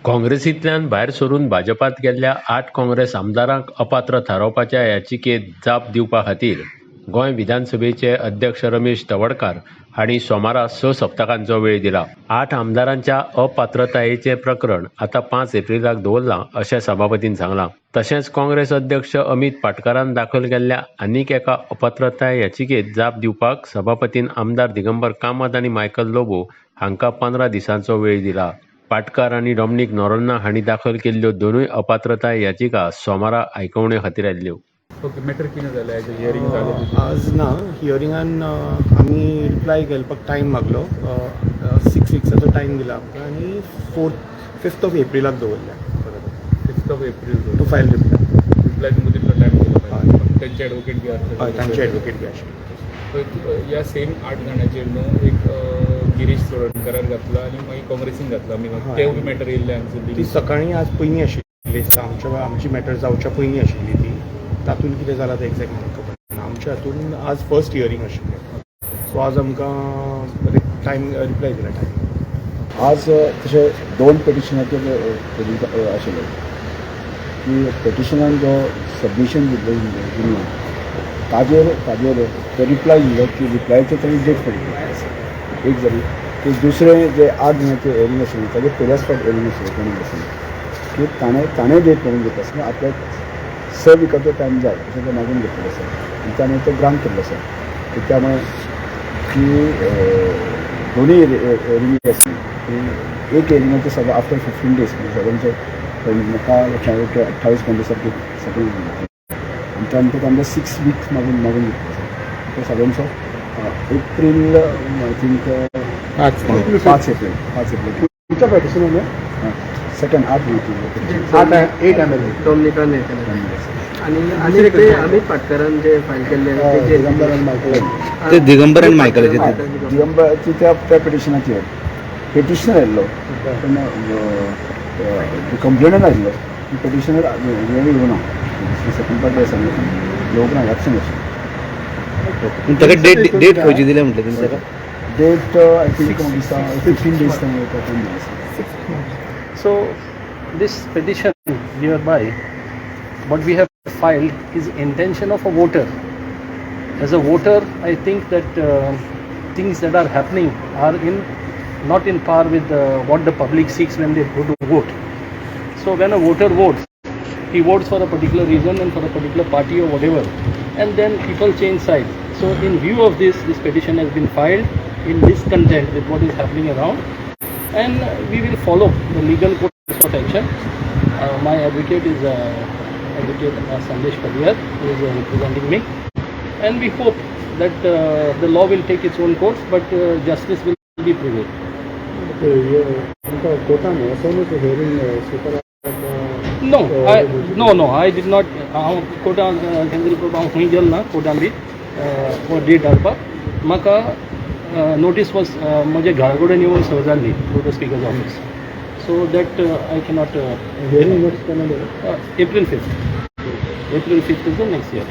काँग्रेसींतल्यान भायर सरून भाजपांत गेल्ल्या 8 काँग्रेस आमदारांक अपात्र थारावपाच्या याचिकेक जाप दिवपा खातीर गोंय विधानसभेचे अध्यक्ष रमेश तवडकार हांणी सोमारा 6 सप्तकांचो वेळ दिला. 8 आमदारांच्या अपात्रतायेचें प्रकरण आतां 5 एप्रिलाक दवरलां अशें सभापतीन सांगलां. तशेंच काँग्रेस अध्यक्ष अमित पाटकारान दाखल केल्ल्या आनीक एका अपात्रताय याचिकेक जाप दिवपाक सभापतीन आमदार दिगंबर कामत आनी मायकल लोबो हांकां 15 दिसांचो वेळ दिला. पाटकार आनी डॉमिनिक नोरोन्ना हांणी दाखल केल्ल्यो दोनूय अपात्रताय याचिका सोमारा आयकवणे खातीर आयल्ल्यो. ओके, मॅटर कितें जालें? आज हियरिंग जालें? आज ना, हियरिंगान आमी रिप्लाय घेवपाक टायम मागलो. 6 विक्साचो टायम दिला आमकां आनी 5th ऑफ एप्रिलाक दवरल्या. 5th of April to file reply तुमकां तितलो टायम दिलो पाहिजे. तांचे एडवोकेट बी आसले? हय, तांचे एडवोकेट बी आशिल्ले. ह्या सेम 8 जाणांचेर न्हू एक गिरीश चोडणकारार घातला आनी मागीर काँग्रेसीन घातला. आमी तेवूय बी मॅटर येयल्ले हांगसर. ती सकाळीं आज पयलीं आशिल्ली, आमची मॅटर जावच्या पयलीं आशिल्ली ती. तातूंत कितें जालां तें एक्झॅक्ट म्हाका खबर ना. आमच्या हातून आज फर्स्ट हियरिंग आशिल्लें, सो आज आमकां टायम रिप्लाय दिला टायम. आज तशें 2 पेटिशनाचेर आशिल्ले की पेटिशनान जो सबमिशन दिल्लें ताजेर ते रिप्लाय दिलो की रिप्लायचे ताणें डेट पडली एक जाली. की दुसरें जे 8 दिनाचें हियरिंग आशिल्लें ताजेर पयल्याच फावट हियरिंग आशिल्लें कोणी आशिल्लें की ताणें डेट पडून घेतला आसतना आपल्याक 6 विकाचो टायम जाय अशें ते मागून घेतलेलो आसा आनी ताणें तो ग्रांट केल्लो आसा. त्या मुळे की दोनूय हियरिंग आसली एक हियरिंगाचे सगळें आफ्टर 15 डेज म्हणजे सगळ्यांचे म्हाका 28 घंटे सारके सगळें आनी त्यानंतर तांकां 6 वीक्स मागून घेतलो आसा. तो सगळ्यांचो एप्रील आय थिंक 5 एप्रील तुमच्या पेटिशनान सेकंड 8 MLA डॉमिनिकान आणि अमित पाटकरान जे फायल केल्ले ते दिगंबर आनी मायकल दिगंबरची त्या पेटिशनाचेर पेटिशनर आयिल्लो पण कंप्लेनर आयिल्लो पेटिशनर येवना सेकंड पार्टी आसा येवना एक्शन आशिल्लें. ताका डेट खंयची दिल्या म्हटलें तुमी ताका? Date I think 15 days time. So this petition hereby, what we have filed is intention of a voter. As a voter, I think that things that are happening are not in par with what the public seeks when they go to vote. So when a voter votes, he votes for a particular reason and for a particular party or whatever, and then people change sides. So in view of this petition has been filed in discontent with what is happening around, and we will follow the legal course of action. My advocate is Advocate Sandesh Padiyar, who is representing me, and we hope that the law will take its own course, but justice will be prevailed. No, I did not. Kota Kendri Kota हुई जल ना कोटा भी वो date डालपा म्हाका notice was मुझे घालगोडे येवन स जाल्ली to the speaker's office, so that I cannot. April 5th is the next year.